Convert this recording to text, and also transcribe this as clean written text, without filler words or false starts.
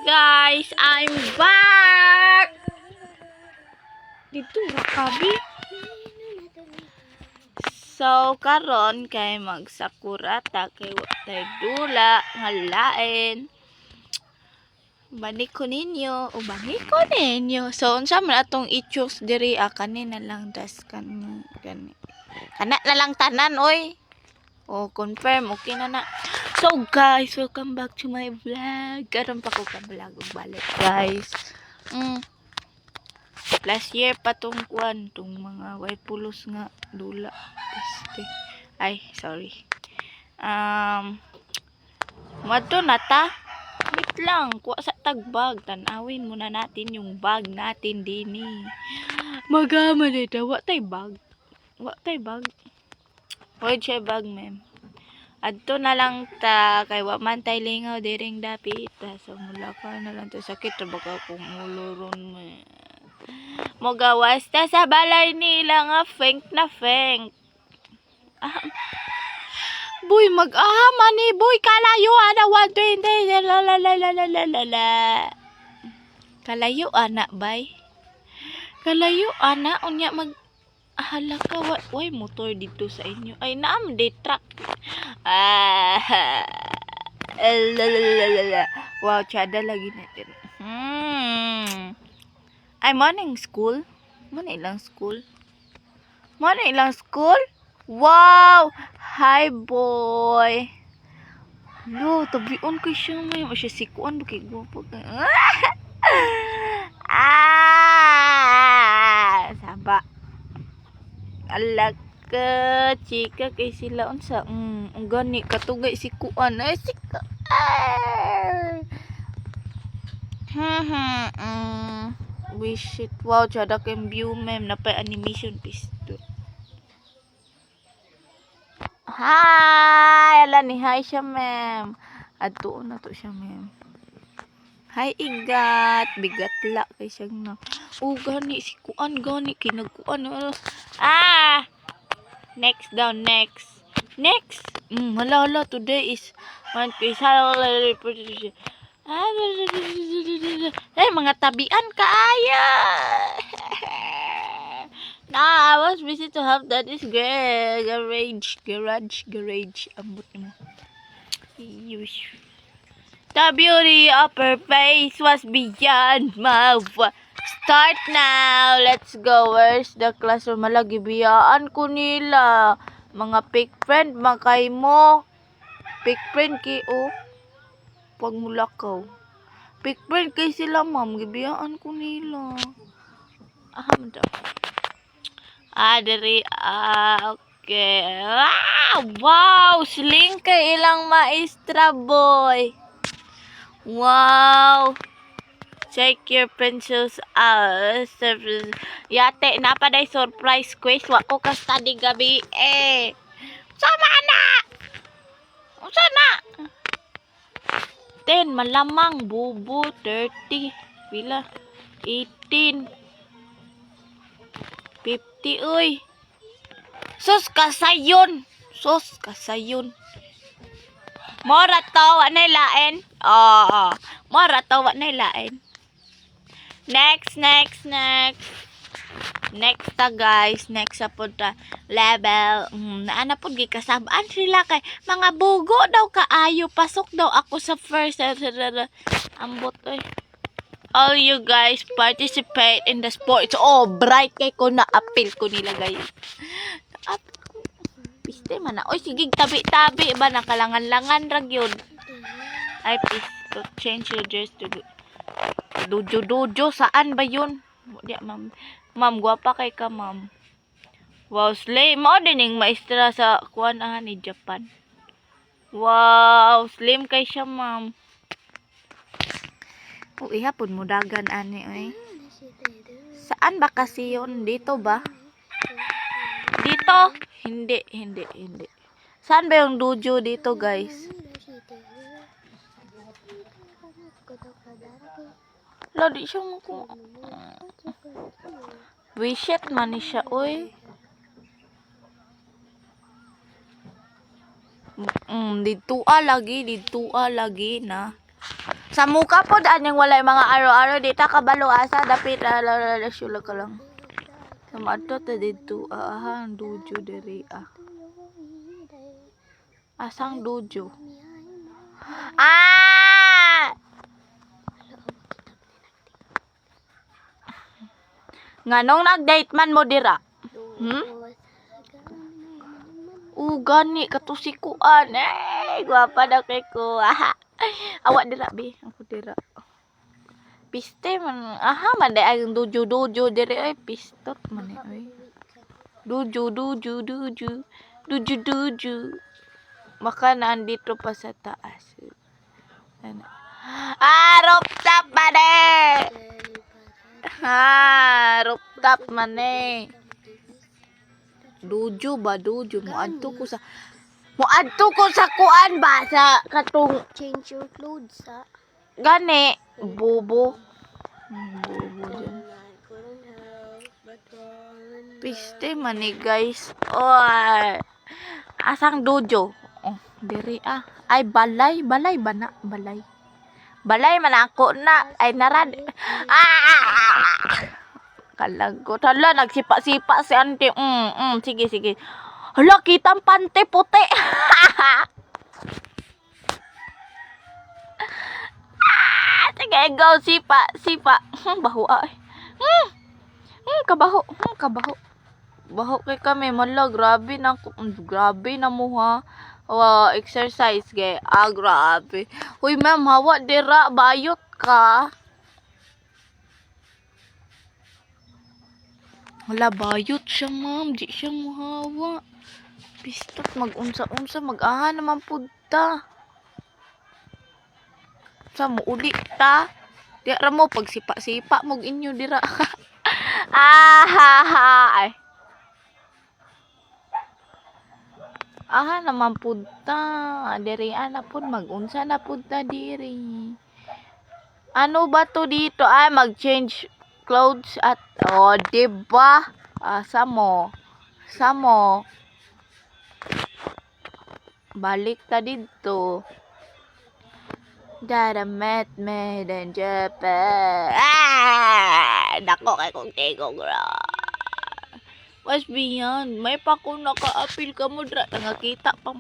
guys, I'm back. Dito ra kabi. So karon kay magsakura ta kay watay dula nga lain. Balik ko ninyo, ubangi ko ninyo. So unsa man atong i-choose diri kanina lang das kani. Kana na lang tanan oy. Oh, confirm okay na na. So guys, welcome back to my vlog. Karon pa ko ka vlog balik, guys. Last year pa tong kuan, tong mga pulos nga dula. Ay, sorry. Madto na ta. Wait lang, kuha sa tagbag. Tanawin muna natin yung bag natin dini. Magama dito. Wa tay bag. Wait siya bag, ma'am. Adto na lang ta kay wa man tay lingaw diring dapit. So mula ka na lang to sakit ra baka kung uluron mo. Mogawas ta sa balay nila nga feng na feng. Boy, mag-ahama ni boy kalayo ana 120 la. Kalayo ana bay. Kalayo ana unya mag hala ka way motor dito sa inyo. Ay naam de truck. Wow, tsada lagi natin. Ay morning school. Mana ilang school? Wow! Hi boy. Lo, tabion ko siya may siya sikuan bakit gwapo ka. Saba. Alak ka, chika kay sila unsa. Ang gani katugay sikuan ay sika. Wish it. Wow, tsada kayong view, ma'am. Napay animation pisto. Hi! Ala ni hi siya, ma'am. Ato na to siya, ma'am. Hi, igat. Bigat la kay siya na. Oh, gani. Si kuan, gani. Kinagkuan. Next down, next. Hala. Today is one piece. Mga tabian kaya. I was busy to have that is garage. Ambot mo. The beauty of her face was beyond my Start now. Let's go. Where's the classroom? Malagi biyaan ko nila. Mga pick friend, makay mo. Pick friend kay pag mulakaw. Pick friend kay sila, ma'am. Gibiyaan ko nila. Diri. Okay. Wow! Sling kay ilang maestra, boy. Wow! Check your pencils out. Yate, napaday surprise quiz. Wako ka study gabi Sama na! Sana! 10, malamang. Bubo, 30. Pila? 18. 50, uy. Sus, kasayon. Mora tawa na ilain. Mora tawa na ilain. Next ta guys. Next sa punta level. Naana po gikasabaan sila kay mga bugo daw kaayo. Pasok daw ako sa first. Ambot all you guys participate in the sports. Bright kay ko na appeal ko nila guys. Piste man na. Sige tabi-tabi ba nakalangan-langan rag yun. Ay please to change your dress to dojo. Saan ba yun? Ma'am, gwapa kay ka, ma'am. Wow, slay. Mao dining maestra sa kuan ni Japan. Wow, slim kay siya, ma'am. Ihapon mo dagan ani Saan ba kasi yun? Dito ba? Dito? Hindi. Saan ba yung dojo dito, guys? Lodi siya mo ko. Wishet man siya, oy. Dito lagi na. Sa muka po daan yung walay mga araw-araw dita kabalo asa dapit syula ka lang. Samato ta dito ang dojo diri Asang dojo? Nganong nag-date man mo dira? Gani katusikuan. Gwapa na kay ko. Awak dira bi, ako dira. Piste man, man day ang dojo diri ay pistot man ay. Dojo. Maka nandito pa sa taas. Rooftop man rooftop man Dojo mo adto ko sa kuan ba sa katong Change your clothes, ha? gani bobo dyan. Piste man guys. Asang dojo? Diri ay balay ba na balay man ako na ay narad kalagot hala nagsipa-sipa si auntie. Sige hala kitang pante puti. Sige go sipa baho ay kabaho baho kay kami mala grabe na mo ha. Exercise gay grabe. Uy ma'am hawa dira bayot ka. Wala bayot siya ma'am, di siya muhawa. Pistot mag-unsa mag-aha naman pudta. Sa mo uli ta. Di ra mo pag sipa mo inyo dira. Ay. Naman pudta. Diri ana pud mag-unsa na pudta diri. Ano ba to dito? Mag-change clothes at diba? Samo. Balik ta dito. Dada met dan Japan. Dako kay kong tegong ra. Was beyond. May pa ko naka-appeal ka mo dra. Nangakita pang